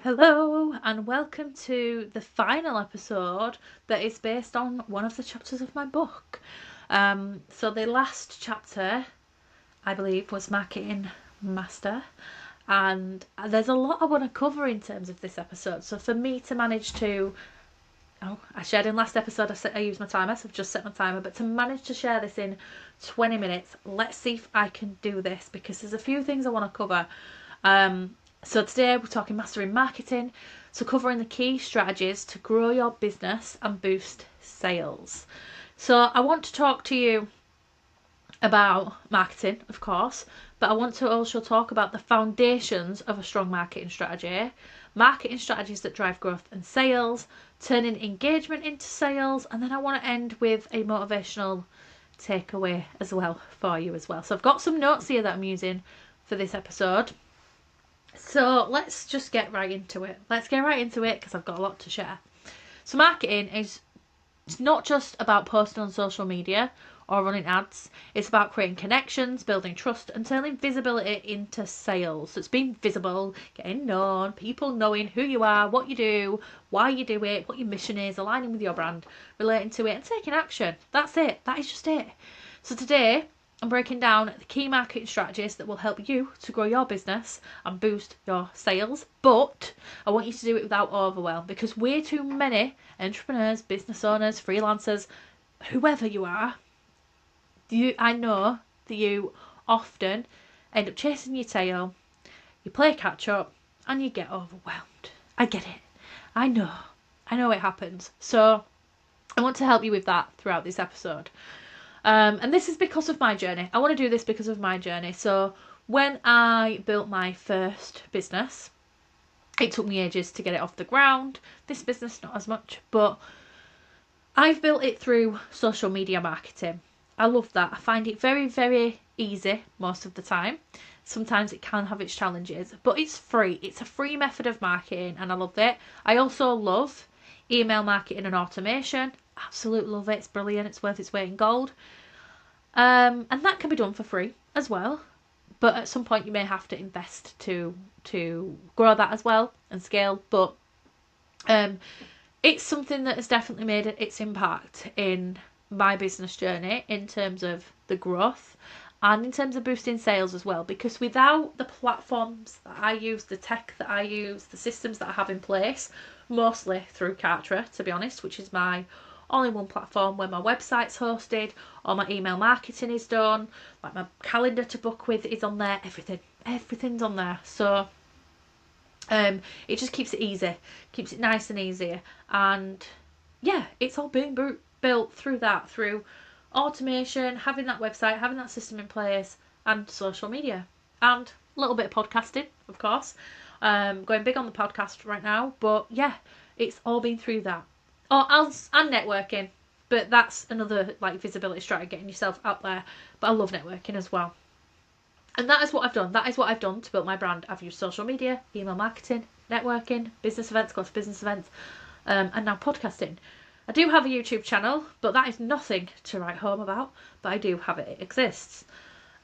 Hello and welcome to the final episode that is based on one of the chapters of my book. So the last chapter, I believe, was Marketing Master, and there's a lot I want to cover in terms of this episode. So for me to manage to, I shared in last episode I used my timer, so I've just set my timer, but to manage to share this in 20 minutes, let's see if I can do this because there's a few things I want to cover. So today we're talking mastering marketing, so covering the key strategies to grow your business and boost sales. So I want to talk to you about marketing, of course, but I want to also talk about the foundations of a strong marketing strategies that drive growth and sales, turning engagement into sales, and then I want to end with a motivational takeaway as well for you as well. So I've got some notes here that I'm using for this episode. So let's just get right into it. Because I've got a lot to share. So marketing it's not just about posting on social media or running ads. It's about creating connections, building trust, and turning visibility into sales. So it's being visible, getting known, people knowing who you are, what you do, why you do it, what your mission is, aligning with your brand, relating to it, and taking action. That's it. That is just it. So today, I'm breaking down the key marketing strategies that will help you to grow your business and boost your sales. But I want you to do it without overwhelm, because way too many entrepreneurs, business owners, freelancers, whoever you are, I know that you often end up chasing your tail, you play catch up, and you get overwhelmed. I get it. I know it happens. So I want to help you with that throughout this episode. And this is because of my journey. I want to do this because of my journey. So when I built my first business, it took me ages to get it off the ground. This business, not as much, but I've built it through social media marketing. I love that. I find it very, very easy most of the time. Sometimes it can have its challenges, but it's free. It's a free method of marketing and I love it. I also love email marketing and automation. Absolutely love it. It's brilliant. It's worth its weight in gold. And that can be done for free as well. But at some point you may have to invest to grow that as well and scale. But it's something that has definitely made its impact in my business journey in terms of the growth and in terms of boosting sales as well. Because without the platforms that I use, the tech that I use, the systems that I have in place, mostly through Kartra, to be honest, which is my all-in-one platform where my website's hosted, all my email marketing is done, like my calendar to book with is on there, everything's on there. So it just keeps it easy, keeps it nice and easy, and yeah, it's all being built through automation, having that website, having that system in place, and social media, and a little bit of podcasting, of course. Going big on the podcast right now, but yeah, it's all been through that. And networking, but that's another visibility strategy, getting yourself out there. But I love networking as well, and that is what I've done. That is what I've done to build my brand. I've used social media, email marketing, networking, business events, go to business events, and now podcasting. I do have a YouTube channel, but that is nothing to write home about. But I do have it. It exists.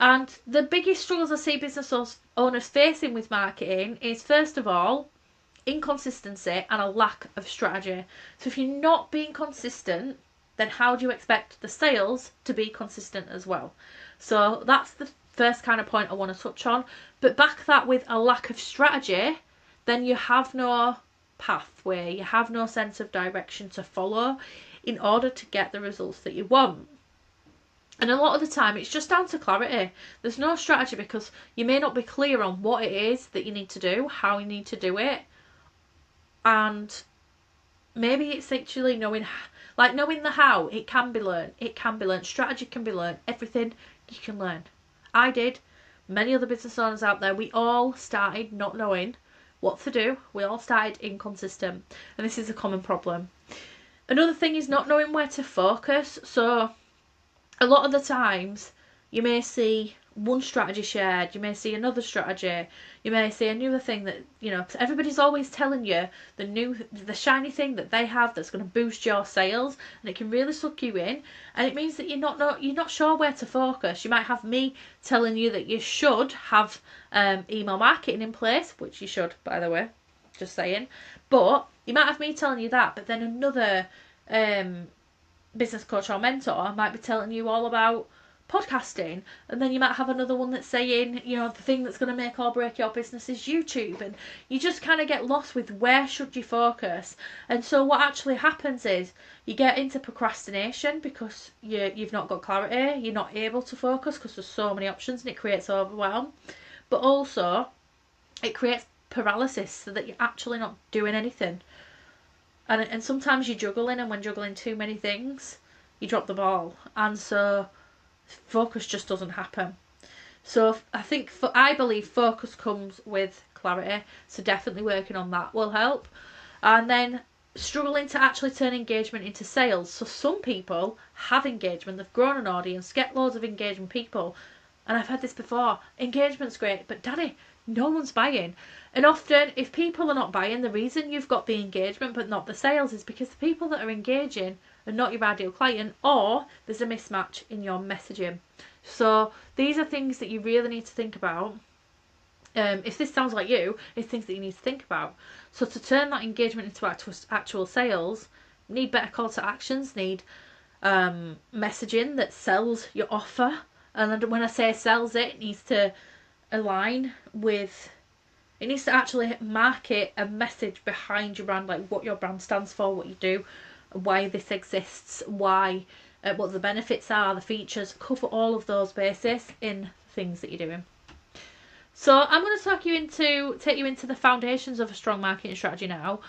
And the biggest struggles I see business owners facing with marketing is, first of all, inconsistency and a lack of strategy. So if you're not being consistent, then how do you expect the sales to be consistent as well? So that's the first kind of point I want to touch on. But back that with a lack of strategy, then you have no pathway, you have no sense of direction to follow in order to get the results that you want. And a lot of the time it's just down to clarity. There's no strategy because you may not be clear on what it is that you need to do, how you need to do it. And maybe it's actually knowing the how. It can be learned. Strategy can be learned. Everything you can learn. I did. Many other business owners out there, we all started not knowing what to do. We all started inconsistent. And this is a common problem. Another thing is not knowing where to focus. So a lot of the times you may see one strategy shared, you may see another strategy, you may see another thing that, everybody's always telling you the shiny thing that they have that's going to boost your sales, and it can really suck you in, and it means that you're not sure where to focus. You might have me telling you that you should have email marketing in place, which you should, by the way, just saying. But you might have me telling you that, but then another business coach or mentor might be telling you all about podcasting, and then you might have another one that's saying, you know, the thing that's going to make or break your business is YouTube, and you just kind of get lost with where should you focus. And so what actually happens is you get into procrastination because you've not got clarity, you're not able to focus because there's so many options, and it creates overwhelm. But also it creates paralysis, so that you're actually not doing anything. And sometimes you're juggling, and when juggling too many things, you drop the ball, and so focus just doesn't happen. So I believe focus comes with clarity, so definitely working on that will help. And then struggling to actually turn engagement into sales. So some people have engagement, they've grown an audience, get loads of engagement people, and I've heard this before, engagement's great, but Dani, no one's buying. And often if people are not buying, the reason you've got the engagement but not the sales is because the people that are engaging are not your ideal client, or there's a mismatch in your messaging. So these are things that you really need to think about. If this sounds like you, it's things that you need to think about. So to turn that engagement into actual sales, you need better call to actions, need messaging that sells your offer. And when I say sells it, it needs to align with, it needs to actually market a message behind your brand, like what your brand stands for, what you do, why this exists, why, what the benefits are, the features. Cover all of those bases in things that you're doing. So I'm going to take you into the foundations of a strong marketing strategy now.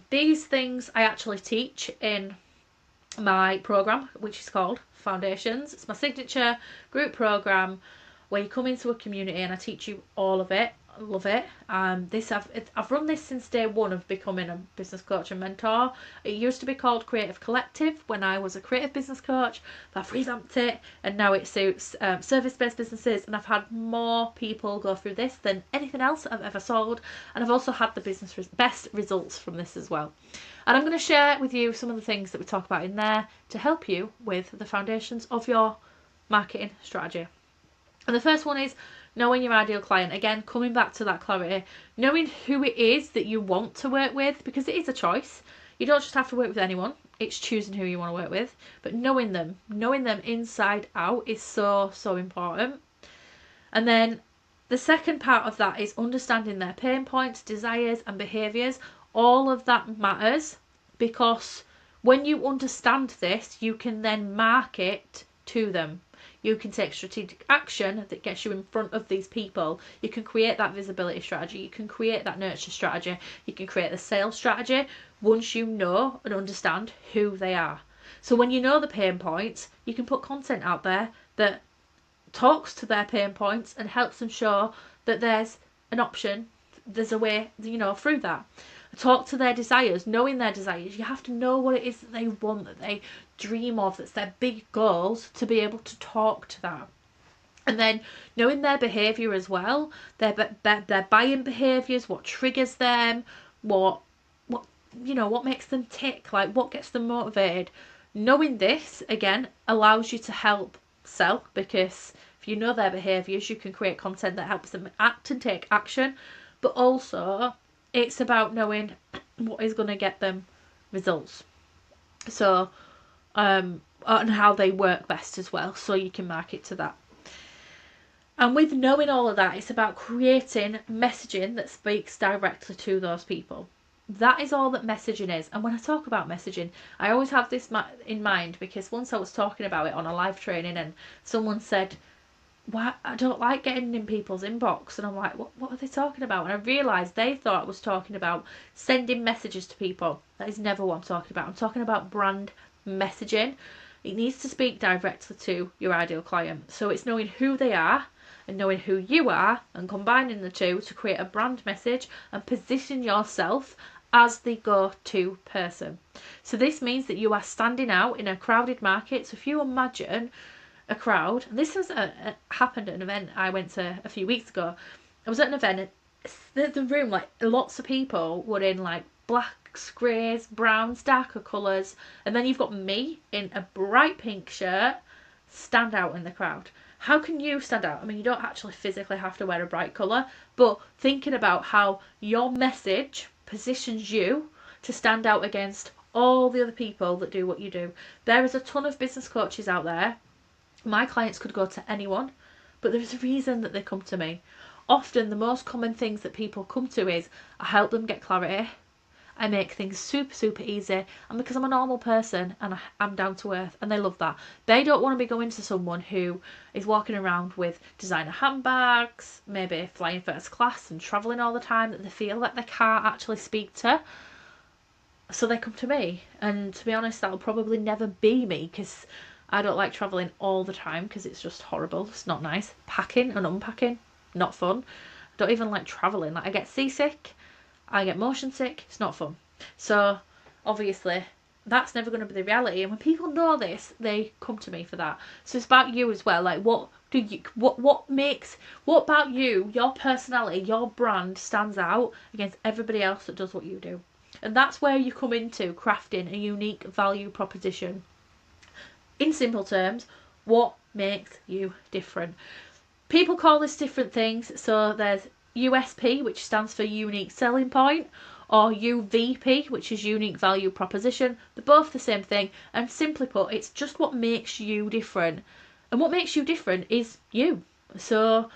These things I actually teach in my program, which is called Foundations. It's my signature group program where you come into a community and I teach you all of it. I love it. I've run this since day one of becoming a business coach and mentor. It used to be called Creative Collective when I was a creative business coach, but I've revamped it and now it suits service-based businesses, and I've had more people go through this than anything else I've ever sold, and I've also had the best results from this as well. And I'm going to share with you some of the things that we talk about in there to help you with the foundations of your marketing strategy. And the first one is knowing your ideal client. Again, coming back to that clarity, knowing who it is that you want to work with, because it is a choice. You don't just have to work with anyone, it's choosing who you want to work with, but knowing them inside out is so important. And then the second part of that is understanding their pain points, desires and behaviours. All of that matters, because when you understand this, you can then market to them. You can take strategic action that gets you in front of these people. You can create that visibility strategy. You can create that nurture strategy. You can create the sales strategy once you know and understand who they are. So when you know the pain points, you can put content out there that talks to their pain points and helps them show that there's an option, there's a way, through that. Talk to their desires. Knowing their desires, you have to know what it is that they want, that they dream of, that's their big goals, to be able to talk to that. And then knowing their behaviour as well, their buying behaviours, what triggers them, what makes them tick, like what gets them motivated. Knowing this, again, allows you to help sell, because if you know their behaviours, you can create content that helps them act and take action. But also, it's about knowing what is going to get them results. So, and how they work best as well, so you can market to that. And with knowing all of that, it's about creating messaging that speaks directly to those people. That is all that messaging is. And when I talk about messaging, I always have this in mind, because once I was talking about it on a live training and someone said, "Why, I don't like getting in people's inbox." And I'm like, what are they talking about? And I realised they thought I was talking about sending messages to people. That is never what I'm talking about. I'm talking about brand messaging. It needs to speak directly to your ideal client. So it's knowing who they are and knowing who you are and combining the two to create a brand message and position yourself as the go-to person. So this means that you are standing out in a crowded market. So if you imagine a crowd, and this has happened at an event I went to a few weeks ago. I was at an event and the room, like lots of people were in like blacks, greys, browns, darker colours, and then you've got me in a bright pink shirt stand out in the crowd. how can you stand out? I mean, you don't actually physically have to wear a bright colour, but thinking about how your message positions you to stand out against all the other people that do what you do. There is a ton of business coaches out there. My clients could go to anyone, but there's a reason that they come to me. Often the most common things that people come to is I help them get clarity, I make things super, super easy, and because I'm a normal person and I'm down to earth, and they love that. They don't want to be going to someone who is walking around with designer handbags, maybe flying first class and travelling all the time, that they feel like they can't actually speak to. So they come to me, and to be honest, that'll probably never be me, because I don't like travelling all the time, because it's just horrible. It's not nice. Packing and unpacking, not fun. I don't even like travelling. Like, I get seasick, I get motion sick, it's not fun. So obviously that's never going to be the reality, and when people know this, they come to me for that. So it's about you as well. Like, what about you, your personality, your brand stands out against everybody else that does what you do? And that's where you come into crafting a unique value proposition. In simple terms, what makes you different? People call this different things. So there's USP, which stands for unique selling point, or UVP, which is unique value proposition. They're both the same thing, and simply put, it's just what makes you different. And what makes you different is you. So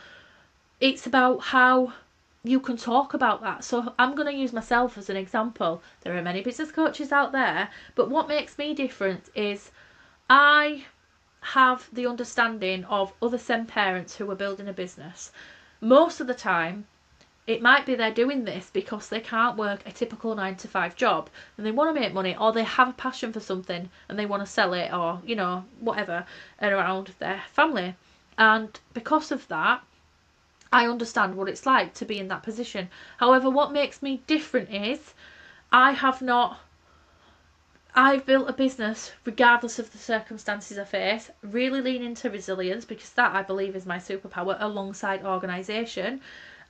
it's about how you can talk about that. So I'm going to use myself as an example. There are many business coaches out there, but what makes me different is I have the understanding of other SEN parents who are building a business. Most of the time, it might be they're doing this because they can't work a typical 9-to-5 job and they want to make money, or they have a passion for something and they want to sell it, or, you know, whatever, around their family. And because of that, I understand what it's like to be in that position. However, what makes me different is I've built a business regardless of the circumstances I face, really lean into resilience, because that, I believe, is my superpower, alongside organisation.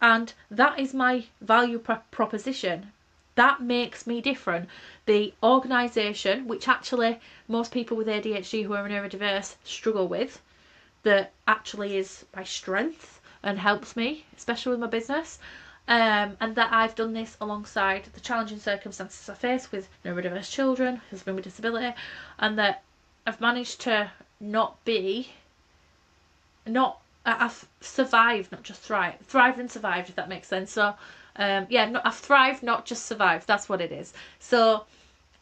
And that is my value proposition. That makes me different. The organisation, which actually most people with ADHD who are neurodiverse struggle with, that actually is my strength and helps me, especially with my business. And that I've done this alongside the challenging circumstances I face with neurodiverse children, husband with disability, and that I've managed to I've survived, not just thrived. Thrived and survived, if that makes sense. So, I've thrived, not just survived. That's what it is. So,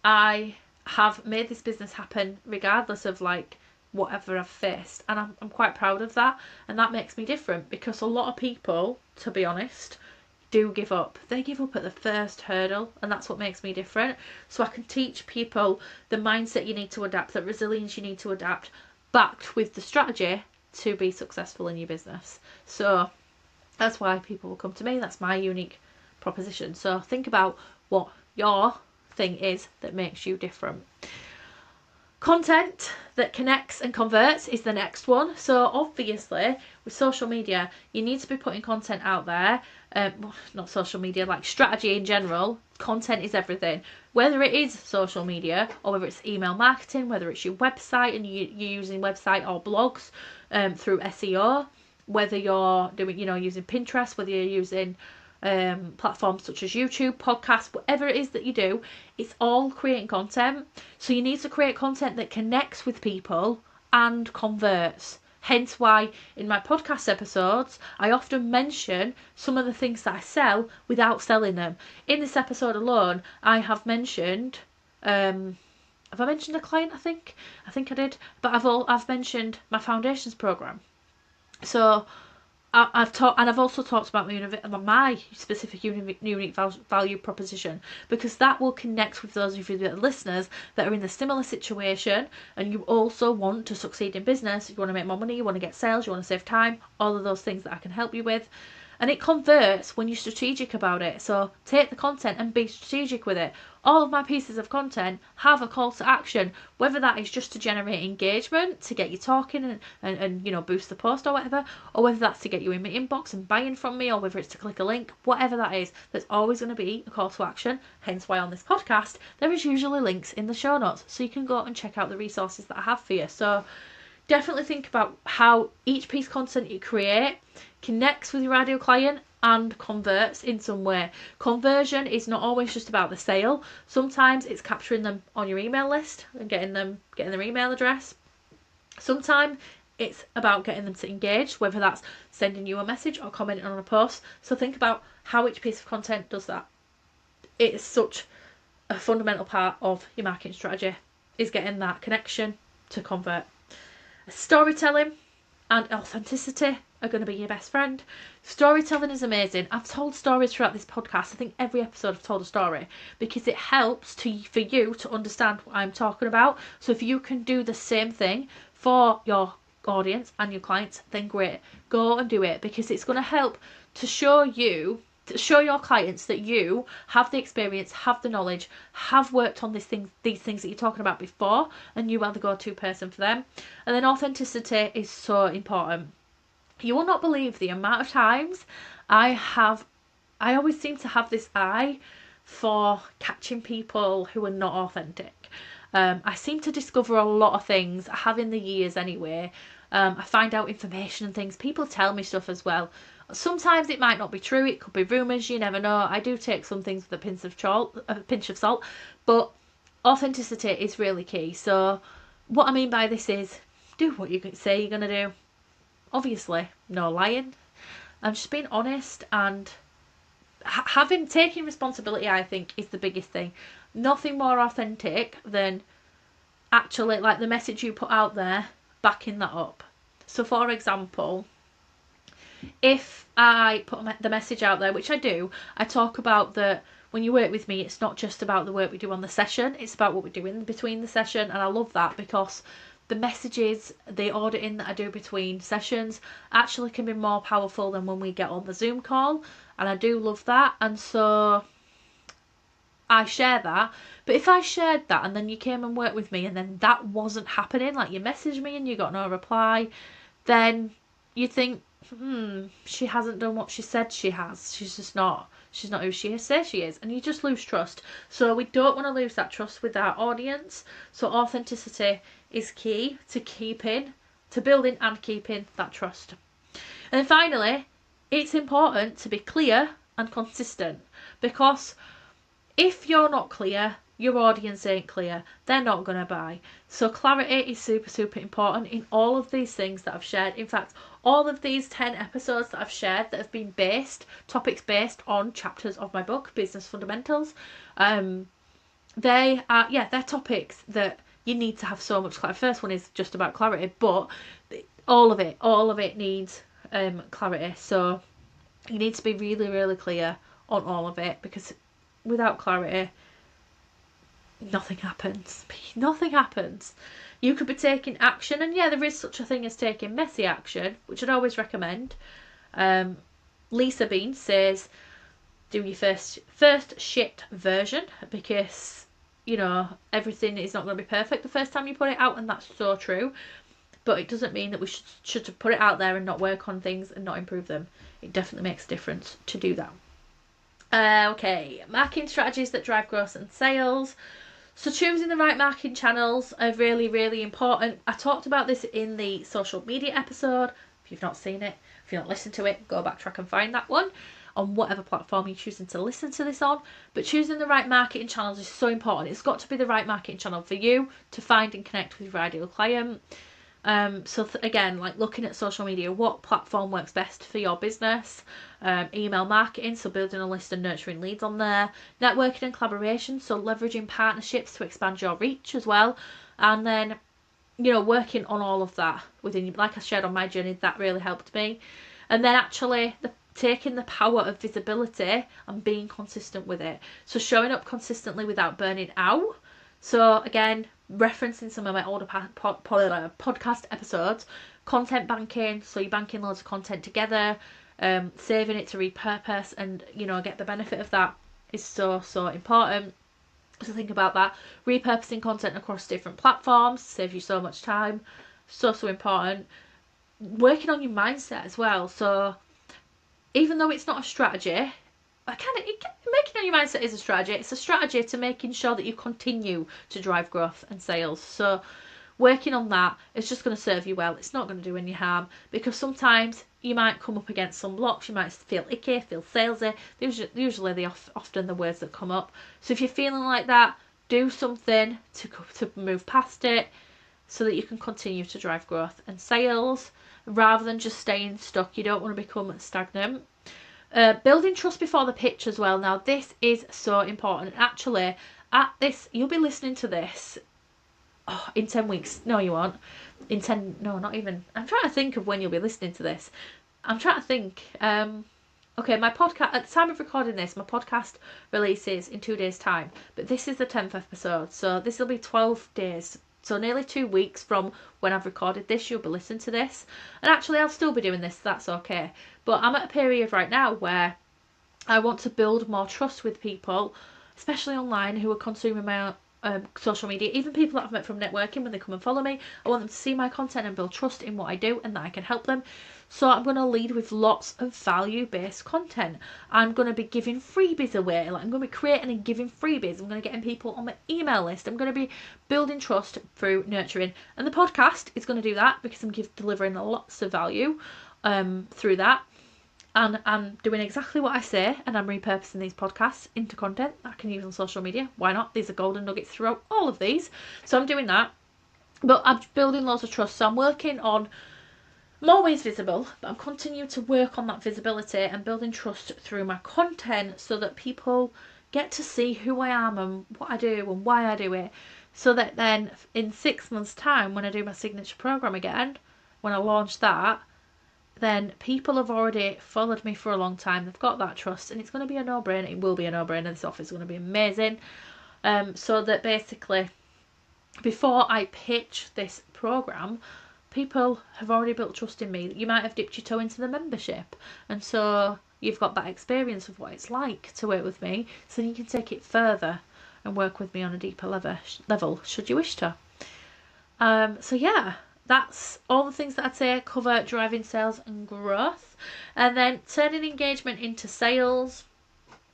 I have made this business happen regardless of, like, whatever I've faced. And I'm quite proud of that. And that makes me different, because a lot of people, to be honest, do give up. They give up at the first hurdle, and that's what makes me different. So I can teach people the mindset you need to adapt, that resilience you need to adapt, backed with the strategy to be successful in your business. So that's why people will come to me. That's my unique proposition. So think about what your thing is that makes you different. Content that connects and converts is the next one. So obviously with social media, you need to be putting content out there. Not social media, like strategy in general. Content is everything. Whether it is social media, or whether it's email marketing, whether it's your website and you're using website or blogs through SEO, whether you're doing, using Pinterest, whether you're using platforms such as YouTube, podcasts, whatever it is that you do, it's all creating content. So you need to create content that connects with people and converts. Hence why in my podcast episodes, I often mention some of the things that I sell without selling them. In this episode alone, I have mentioned, have I mentioned a client? I think I did, but I've mentioned my foundations program. So I've also talked about my specific unique value proposition, because that will connect with those of you that are listeners that are in a similar situation, and you also want to succeed in business. You want to make more money, you want to get sales, you want to save time, all of those things that I can help you with. And it converts when you're strategic about it. So take the content and be strategic with it. All of my pieces of content have a call to action, whether that is just to generate engagement, to get you talking and boost the post or whatever, or whether that's to get you in my inbox and buying from me, or whether it's to click a link, whatever that is, there's always going to be a call to action. Hence why on this podcast, there is usually links in the show notes, so you can go and check out the resources that I have for you. So definitely think about how each piece of content you create connects with your ideal client and converts in some way. Conversion is not always just about the sale. Sometimes it's capturing them on your email list and getting their email address. Sometimes it's about getting them to engage, whether that's sending you a message or commenting on a post. So think about how each piece of content does that. It's such a fundamental part of your marketing strategy, is getting that connection to convert. Storytelling and authenticity are going to be your best friend. Storytelling is amazing. I've told stories throughout this podcast. I think every episode I've told a story, because it helps for you to understand what I'm talking about. So if you can do the same thing for your audience and your clients, then great. Go and do it, because it's going to help to show your clients that you have the experience, have the knowledge, have worked on these things that you're talking about before, and you are the go-to person for them. And then authenticity is so important. You will not believe the amount of times I always seem to have this eye for catching people who are not authentic. I seem to discover a lot of things, I have in the years anyway. I find out information and things. People tell me stuff as well. Sometimes it might not be true. It could be rumours. You never know. I do take some things with a pinch of salt, but authenticity is really key. So what I mean by this is, do what you say you're going to do. Obviously, no lying. I'm just being honest, and taking responsibility, I think, is the biggest thing. Nothing more authentic than actually, like, the message you put out there, backing that up. So for example, if I put the message out there, which I do, I talk about that when you work with me, it's not just about the work we do on the session, it's about what we do in between the session. And I love that, because the messages, the auditing that I do between sessions actually can be more powerful than when we get on the Zoom call. And I do love that. And so I share that. But if I shared that and then you came and worked with me and then that wasn't happening, like you messaged me and you got no reply, then you think, she hasn't done what she said she has. She's not who she says she is. And you just lose trust. So we don't want to lose that trust with our audience. So authenticity is key to building and keeping that trust. And then finally, it's important to be clear and consistent, because if you're not clear, your audience ain't clear, they're not going to buy. So clarity is super, super important in all of these things that I've shared. In fact, all of these 10 episodes that I've shared that have been topics based on chapters of my book, Business Fundamentals, they're topics that you need to have so much clarity. First one is just about clarity, but all of it needs clarity. So you need to be really, really clear on all of it, because without clarity, nothing happens. You could be taking action, and yeah, there is such a thing as taking messy action, which I'd always recommend. Lisa Bean says, do your first shit version, because everything is not going to be perfect the first time you put it out, and that's so true. But it doesn't mean that we should put it out there and not work on things and not improve them. It definitely makes a difference to do that. Okay, marketing strategies that drive growth and sales. So choosing the right marketing channels are really, really important. I talked about this in the social media episode. If you've not seen it, if you've not listened to it, go backtrack and find that one on whatever platform you're choosing to listen to this on. But choosing the right marketing channels is so important. It's got to be the right marketing channel for you to find and connect with your ideal client. Again, like looking at social media, what platform works best for your business? Email marketing, so building a list and nurturing leads on there. Networking and collaboration, so leveraging partnerships to expand your reach as well. And then, working on all of that within, like I shared on my journey, that really helped me. And then actually taking the power of visibility and being consistent with it. So showing up consistently without burning out. So again, referencing some of my older podcast episodes, content banking, so you're banking loads of content together, saving it to repurpose and get the benefit of that is so, so important. So think about that. Repurposing content across different platforms saves you so much time. So, so important. Working on your mindset as well. So even though it's not a strategy, making on your mindset is a strategy. It's a strategy to making sure that you continue to drive growth and sales. So working on that is just going to serve you well. It's not going to do any harm, because sometimes you might come up against some blocks. You might feel icky, feel salesy. Usually often the words that come up. So if you're feeling like that, do something to move past it, so that you can continue to drive growth and sales rather than just staying stuck. You don't want to become stagnant. Building trust before the pitch as well. Now, this is so important. Actually, you'll be listening to this in 10 weeks. No, you won't. No, not even. I'm trying to think of when you'll be listening to this. I'm trying to think. Okay, my podcast, at the time of recording this, my podcast releases in 2 days' time. But this is the 10th episode, so this will be 12 days. So nearly 2 weeks from when I've recorded this, you'll be listening to this. And actually, I'll still be doing this, that's okay. But I'm at a period right now where I want to build more trust with people, especially online, who are consuming my social media. Even people that I've met from networking, when they come and follow me, I want them to see my content and build trust in what I do and that I can help them. So I'm going to lead with lots of value-based content. I'm going to be giving freebies away. I'm going to be creating and giving freebies. I'm going to be getting people on my email list. I'm going to be building trust through nurturing. And the podcast is going to do that, because I'm delivering lots of value through that. And I'm doing exactly what I say, and I'm repurposing these podcasts into content that I can use on social media. Why not? These are golden nuggets throughout all of these. So I'm doing that. But I'm building lots of trust. So I'm working on I'm always visible, but I'm continuing to work on that visibility and building trust through my content, so that people get to see who I am and what I do and why I do it. So that then in 6 months' time, when I do my signature program again, when I launch that, then people have already followed me for a long time. They've got that trust, and it's going to be a no-brainer. It will be a no-brainer. This offer is going to be amazing. So that basically, before I pitch this program, people have already built trust in me. You might have dipped your toe into the membership, and so you've got that experience of what it's like to work with me, so you can take it further and work with me on a deeper level should you wish to. So yeah, that's all the things that I'd say cover driving sales and growth. And then turning engagement into sales.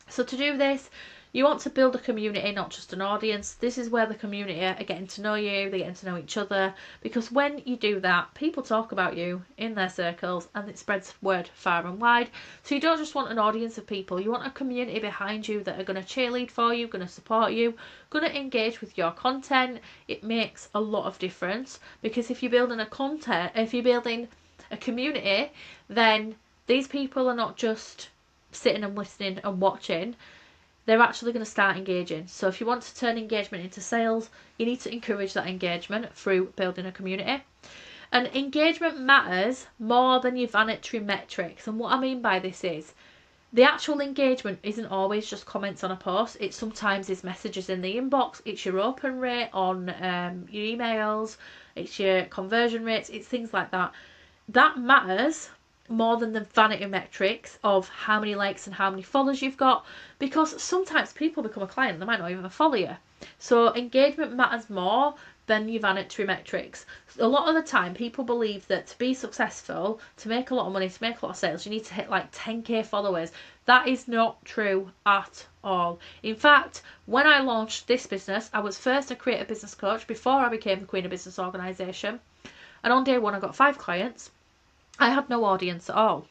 So to do this, you want to build a community, not just an audience. This is where the community are getting to know you, they're getting to know each other, because when you do that, people talk about you in their circles and it spreads word far and wide. So you don't just want an audience of people, you want a community behind you that are going to cheerlead for you, going to support you, going to engage with your content. It makes a lot of difference, because if you're building a community, then these people are not just sitting and listening and watching. They're actually going to start engaging. So if you want to turn engagement into sales, you need to encourage that engagement through building a community. And engagement matters more than your vanity metrics. And what I mean by this is, the actual engagement isn't always just comments on a post. It sometimes is messages in the inbox. It's your open rate on your emails. It's your conversion rates. It's things like that. That matters more than the vanity metrics of how many likes and how many followers you've got, because sometimes people become a client, they might not even follow you. So engagement matters more than your vanity metrics. A lot of the time people believe that to be successful, to make a lot of money, to make a lot of sales, you need to hit like 10k followers. That is not true at all. In fact, when I launched this business, I was first a creative business coach before I became the Queen of Business Organisation, and on day one I got 5 clients. I had no audience at all.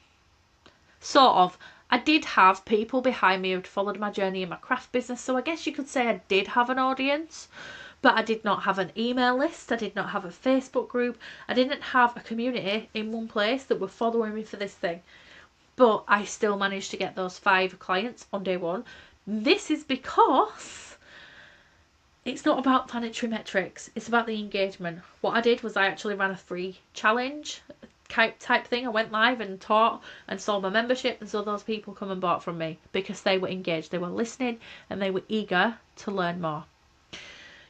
Sort of. I did have people behind me who'd followed my journey in my craft business, so I guess you could say I did have an audience, but I did not have an email list, I did not have a Facebook group, I didn't have a community in one place that were following me for this thing. But I still managed to get those 5 clients on day one. This is because it's not about vanity metrics, it's about the engagement. What I did was I actually ran a free challenge type thing. I went live and taught and sold my membership, and so those people come and bought from me because they were engaged, they were listening, and they were eager to learn more.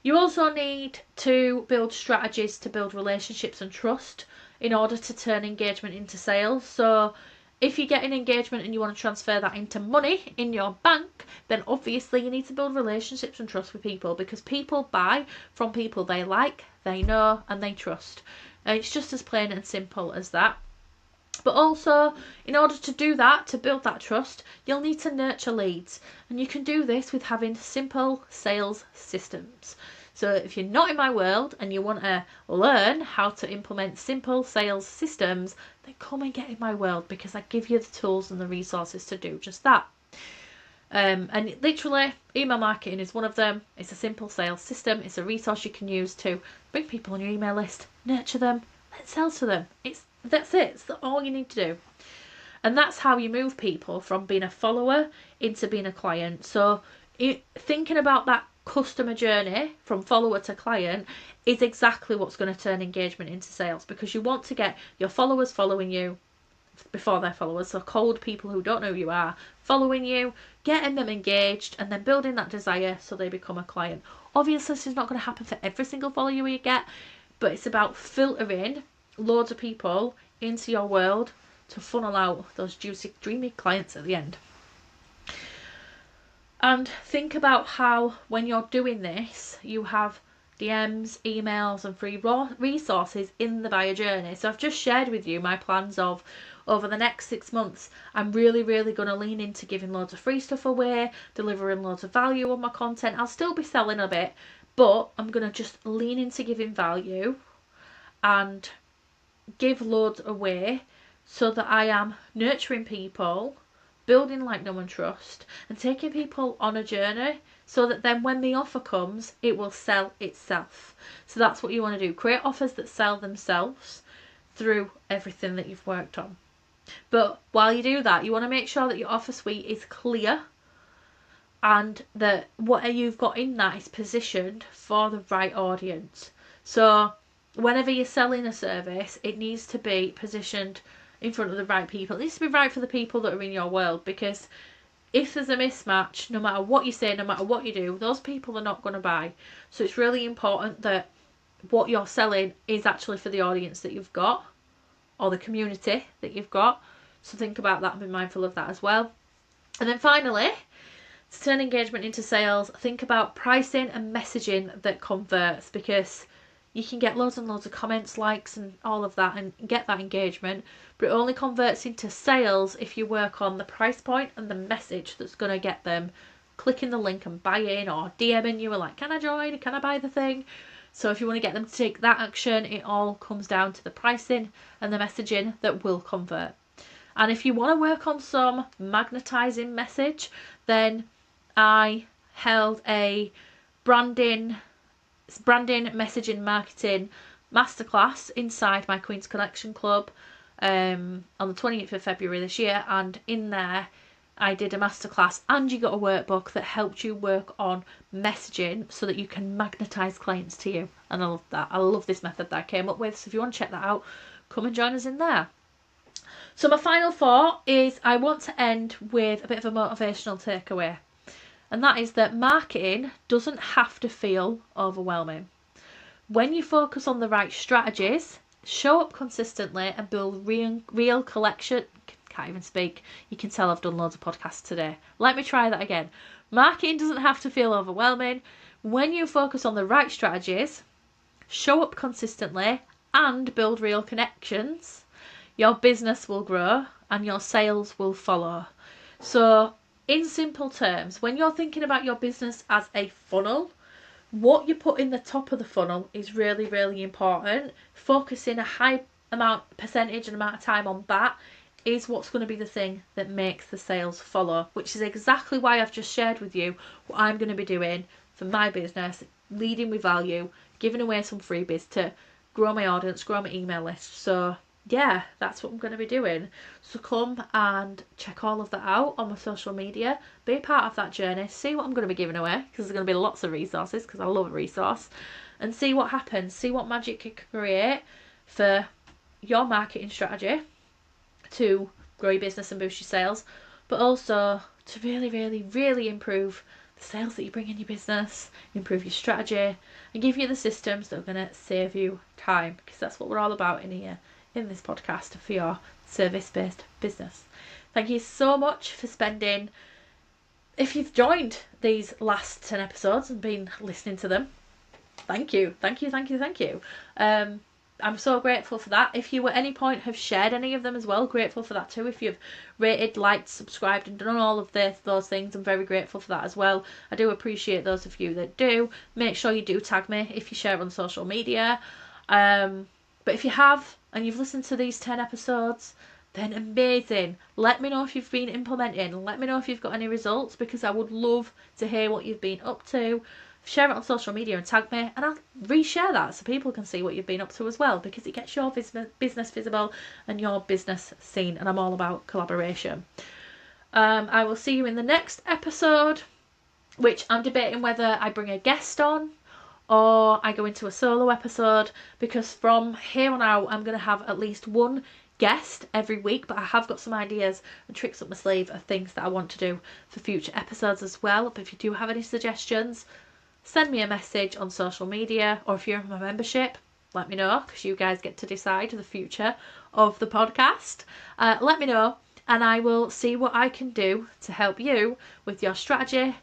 You also need to build strategies to build relationships and trust in order to turn engagement into sales. So if you get an engagement and you want to transfer that into money in your bank, then obviously you need to build relationships and trust with people, because people buy from people they like, they know, and they trust. It's just as plain and simple as that. But also, in order to do that, to build that trust, you'll need to nurture leads. And you can do this with having simple sales systems. So if you're not in my world and you want to learn how to implement simple sales systems, then come and get in my world, because I give you the tools and the resources to do just that. And literally, email marketing is one of them. It's a simple sales system. It's a resource you can use to bring people on your email list, nurture them, then sell to them. That's it. It's all you need to do. And that's how you move people from being a follower into being a client. So thinking about that customer journey from follower to client is exactly what's going to turn engagement into sales, because you want to get your followers following you before they're followers. So cold people who don't know who you are following you, getting them engaged, and then building that desire so they become a client. Obviously, this is not going to happen for every single follower you get, but it's about filtering loads of people into your world to funnel out those juicy, dreamy clients at the end. And think about how, when you're doing this, you have DMs, emails, and free resources in the buyer journey. So I've just shared with you my plans of, over the next 6 months, I'm really going to lean into giving loads of free stuff away, delivering loads of value on my content. I'll still be selling a bit, but I'm going to just lean into giving value and give loads away, so that I am nurturing people, building like no one trust, and taking people on a journey, so that then when the offer comes, it will sell itself. So that's what you want to do. Create offers that sell themselves through everything that you've worked on. But while you do that, you want to make sure that your offer suite is clear, and that what you've got in that is positioned for the right audience. So whenever you're selling a service, it needs to be positioned in front of the right people. It needs to be right for the people that are in your world, because if there's a mismatch, no matter what you say, no matter what you do, those people are not going to buy. So it's really important that what you're selling is actually for the audience that you've got, or the community that you've got. So think about that and be mindful of that as well. And then finally, to turn engagement into sales, think about pricing and messaging that converts, because you can get loads and loads of comments, likes, and all of that, and get that engagement, but it only converts into sales if you work on the price point and the message that's going to get them clicking the link and buying, or DMing you and like, can I join? Can I buy the thing? So if you want to get them to take that action, it all comes down to the pricing and the messaging that will convert. And if you want to work on some magnetizing message, then I held a branding, messaging, marketing masterclass inside my Queen's Connection Club on the 28th of February this year, and in there I did a masterclass, and you got a workbook that helped you work on messaging so that you can magnetize clients to you. And I love that. I love this method that I came up with. So if you want to check that out, come and join us in there. So my final thought is, I want to end with a bit of a motivational takeaway. And that is that marketing doesn't have to feel overwhelming. When you focus on the right strategies, show up consistently, and build real collection. Can't even speak. You can tell I've done loads of podcasts today. Let me try that again. Marketing doesn't have to feel overwhelming. When you focus on the right strategies, show up consistently, and build real connections, your business will grow and your sales will follow. So in simple terms, when you're thinking about your business as a funnel, what you put in the top of the funnel is really important. Focusing a high percentage and amount of time on that is what's going to be the thing that makes the sales follow, which is exactly why I've just shared with you what I'm going to be doing for my business, leading with value, giving away some freebies to grow my audience, grow my email list. So yeah, that's what I'm going to be doing. So come and check all of that out on my social media. Be a part of that journey. See what I'm going to be giving away, because there's going to be lots of resources, because I love a resource. And see what happens. See what magic you can create for your marketing strategy to grow your business and boost your sales, but also to really improve the sales that you bring in your business, improve your strategy, and give you the systems that are going to save you time, because that's what we're all about in here, in this podcast, for your service-based business. Thank you so much for spending, if you've joined these last 10 episodes and been listening to them, thank you. I'm so grateful for that. If you at any point have shared any of them as well, grateful for that too. If you've rated, liked, subscribed and done all of those things, I'm very grateful for that as well. I do appreciate those of you that do. Make sure you do tag me if you share on social media. But if you have and you've listened to these 10 episodes, then amazing. Let me know if you've been implementing. Let me know if you've got any results, because I would love to hear what you've been up to. Share it on social media and tag me, and I'll reshare that so people can see what you've been up to as well, because it gets your business visible and your business seen, and I'm all about collaboration. I will see you in the next episode, which I'm debating whether I bring a guest on or I go into a solo episode, because from here on out I'm going to have at least one guest every week, but I have got some ideas and tricks up my sleeve of things that I want to do for future episodes as well. But if you do have any suggestions, send me a message on social media, or if you're in my membership, let me know, because you guys get to decide the future of the podcast. Let me know, and I will see what I can do to help you with your strategy,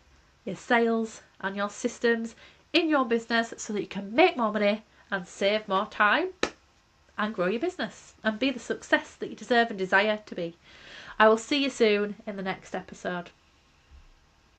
your sales and your systems in your business, so that you can make more money and save more time and grow your business and be the success that you deserve and desire to be. I will see you soon in the next episode.